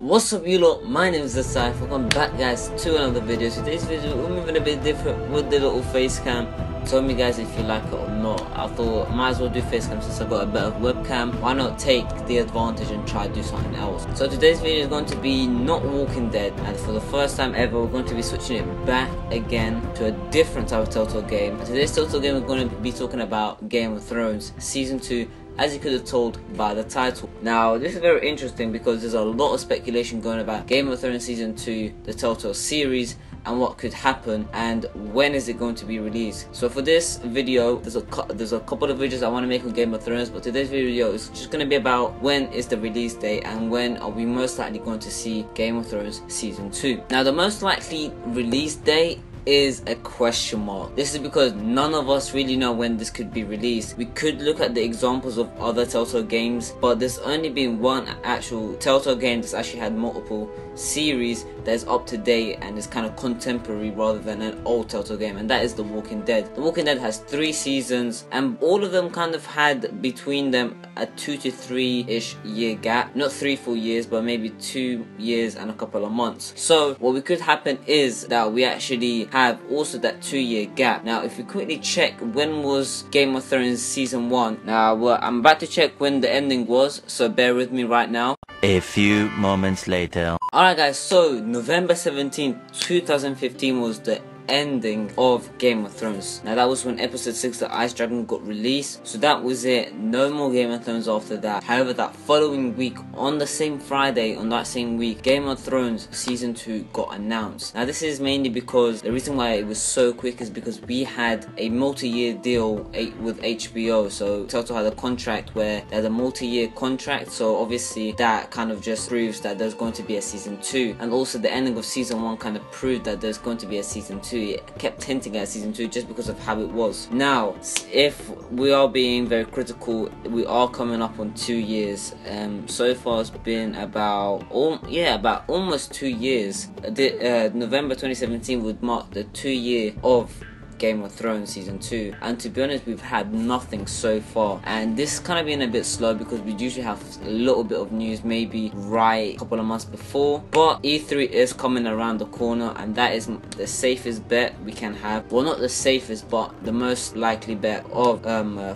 What's up you lot, my name is Asif. Welcome back guys to another video. Today's video we're moving a bit different with the little face cam. Tell me guys if you like it or not. I thought might as well do face cam since I got a better webcam. Why not take the advantage and try to do something else? So today's video is going to be not Walking Dead, and for the first time ever we're going to be switching it back again to a different type of Telltale game. And today's Telltale game we're going to be talking about Game of Thrones Season 2, as you could have told by the title. Now this is very interesting because there's a lot of speculation going about Game of Thrones Season 2, the Telltale series, and what could happen and when is it going to be released. So for this video there's a couple of videos I want to make on Game of Thrones, but today's video is just going to be about when is the release date and when are we most likely going to see Game of Thrones Season 2. Now the most likely release date is a question mark. This is because none of us really know when this could be released. We could look at the examples of other Telltale games, but there's only been one actual Telltale game that's actually had multiple series that's up to date and is kind of contemporary rather than an old Telltale game, and that is The Walking Dead. The Walking Dead has 3 seasons and all of them kind of had between them a 2 to 3-ish year gap. Not 3 full years, but maybe 2 years and a couple of months. So what we could happen is that we actually have also that 2-year gap. Now if we quickly check when was Game of Thrones Season 1. Now well, I'm about to check when the ending was, so bear with me right now. A few moments later. Alright guys, so November 17, 2015 was the ending of Game of Thrones. Now that was when episode 6 The Ice Dragon got released, so that was it. No more Game of Thrones after that. However, that following week, on the same Friday, on that same week, Game of Thrones Season 2 got announced. Now this is mainly because the reason why it was so quick is because we had a multi-year deal with HBO. So Telltale had a contract where they had a multi-year contract, so obviously that kind of just proves that there's going to be a Season 2, and also the ending of Season 1 kind of proved that there's going to be a Season 2. It kept hinting at Season 2 just because of how it was. Now if we are being very critical, we are coming up on 2 years. So far it's been about almost 2 years. November 2017 would mark the 2-year of Game of Thrones Season 2, and to be honest we've had nothing so far, and this is kind of been a bit slow because we usually have a little bit of news maybe right a couple of months before, but E3 is coming around the corner and that is the safest bet we can have. Well, not the safest but the most likely bet of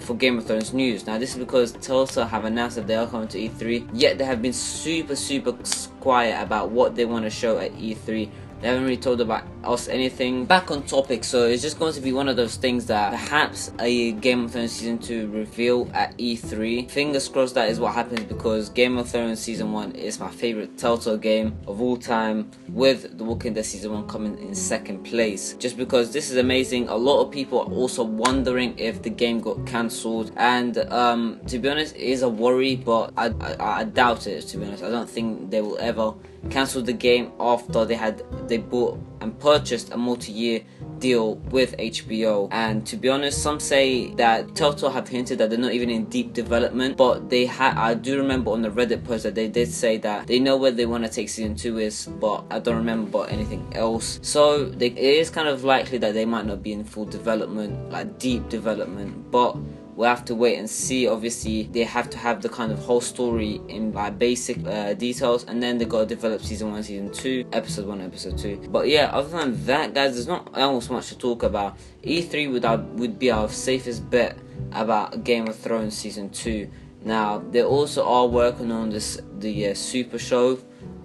for Game of Thrones news. Now this is because Telltale have announced that they are coming to E3, yet they have been super quiet about what they want to show at E3. They haven't really told about us anything. Back on topic, so it's just going to be one of those things that perhaps a Game of Thrones Season 2 reveal at E3. Fingers crossed that is what happens, because Game of Thrones Season 1 is my favourite Telltale game of all time, with The Walking Dead Season 1 coming in second place. Just because this is amazing. A lot of people are also wondering if the game got cancelled, and to be honest it is a worry, but I doubt it, to be honest. I don't think they will ever cancel the game after they bought and purchased a multi-year deal with HBO. And to be honest, some say that Telltale have hinted that they're not even in deep development, but I do remember on the Reddit post that they did say that they know where they want to take Season 2 is, but I don't remember anything else. So it is kind of likely that they might not be in full development, like deep development, but we'll have to wait and see. Obviously they have to have the kind of whole story in like basic details, and then they got to develop Season 1, Season 2, Episode 1, Episode 2. But yeah, other than that guys, there's not almost much to talk about. E3 would be our safest bet about Game of Thrones Season 2. Now they also are working on the Super Show,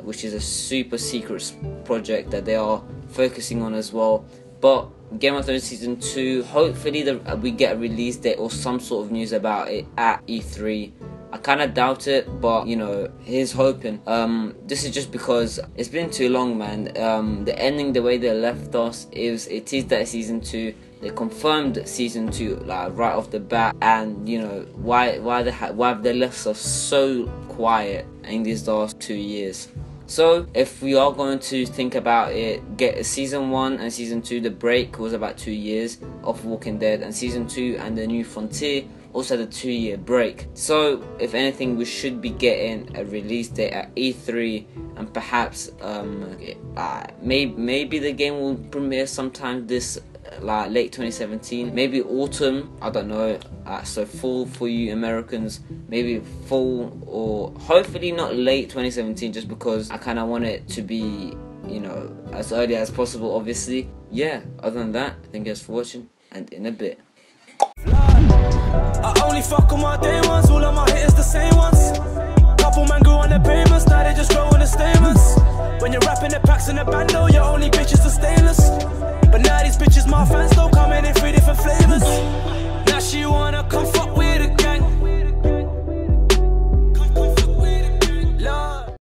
which is a super secret project that they are focusing on as well. But Game of Thrones Season 2, hopefully we get a release date or some sort of news about it at E3. I kind of doubt it, but you know, here's hoping. This is just because it's been too long, man. The ending, the way they left us, it is that Season 2. They confirmed Season 2 like right off the bat, and you know why have they left us so quiet in these last 2 years? So if we are going to think about it, get Season 1 and Season 2, the break was about 2 years of Walking Dead, and Season 2 and The New Frontier also had a 2-year break. So if anything, we should be getting a release date at E3, and perhaps maybe the game will premiere sometime this like late 2017, maybe autumn, I don't know. So fall for you Americans, maybe fall, or hopefully not late 2017, just because I kind of want it to be, you know, as early as possible, obviously. Yeah, other than that, thank you guys for watching, and in a bit. I only fuck on my day ones, all of my hitters the same ones. Couple man grew on the payments, now they just grow on the statements. When you're rapping the packs in the bando, your only bitches